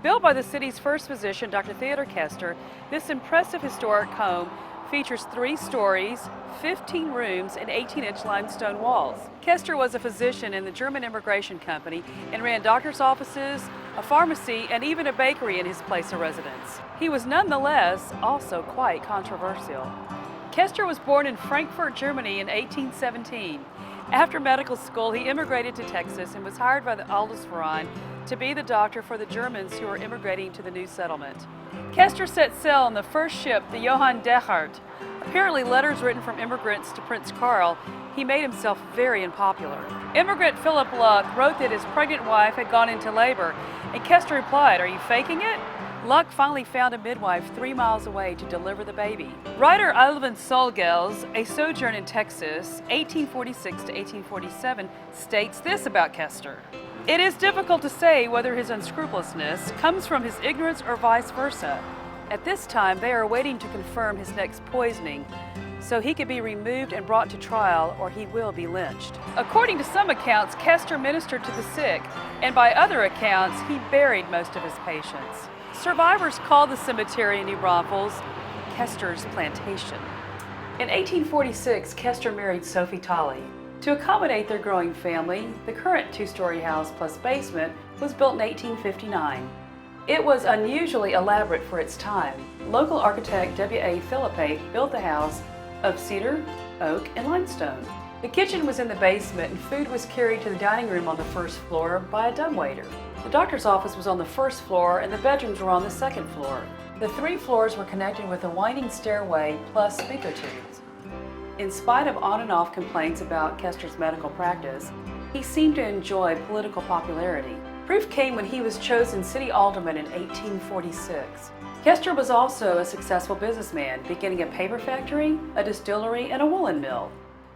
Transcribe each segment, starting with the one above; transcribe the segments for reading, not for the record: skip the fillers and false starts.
Built by the city's first physician, Dr. Theodor KOESTER, this impressive historic home features 3 stories, 15 rooms, and 18-inch limestone walls. KOESTER was a physician in the German immigration company and ran doctor's offices, a pharmacy, and even a bakery in his place of residence. He was nonetheless also quite controversial. KOESTER was born in Frankfurt, Germany in 1817. After medical school, he immigrated to Texas and was hired by the Aldosverein to be the doctor for the Germans who were immigrating to the new settlement. KOESTER set sail on the first ship, the Johann Dechert. Apparently letters written from immigrants to Prince Karl, he made himself very unpopular. Immigrant Philip Luck wrote that his pregnant wife had gone into labor, and KOESTER replied, "Are you faking it?" Luck finally found a midwife 3 miles away to deliver the baby. Writer Alvin Solgel's A Sojourn in Texas, 1846 to 1847, states this about KOESTER. It is difficult to say whether his unscrupulousness comes from his ignorance or vice versa. At this time, they are waiting to confirm his next poisoning, so he could be removed and brought to trial, or he will be lynched. According to some accounts, KOESTER ministered to the sick, and by other accounts, he buried most of his patients. Survivors call the cemetery in New Braunfels KOESTER's Plantation. In 1846, KOESTER married Sophie Tolley. To accommodate their growing family, the current 2-story house plus basement was built in 1859. It was unusually elaborate for its time. Local architect W.A. Philippe built the house of cedar, oak, and limestone. The kitchen was in the basement and food was carried to the dining room on the first floor by a dumbwaiter. The doctor's office was on the first floor and the bedrooms were on the second floor. The 3 floors were connected with a winding stairway plus speaker tubes. In spite of on and off complaints about KOESTER's medical practice, he seemed to enjoy political popularity. Proof came when he was chosen city alderman in 1846. KOESTER was also a successful businessman, beginning a paper factory, a distillery, and a woolen mill.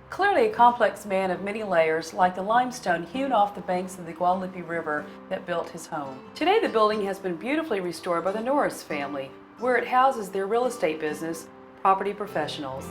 Clearly a complex man of many layers, like the limestone hewn off the banks of the Guadalupe River that built his home. Today the building has been beautifully restored by the Norris family, where it houses their real estate business, Property Professionals.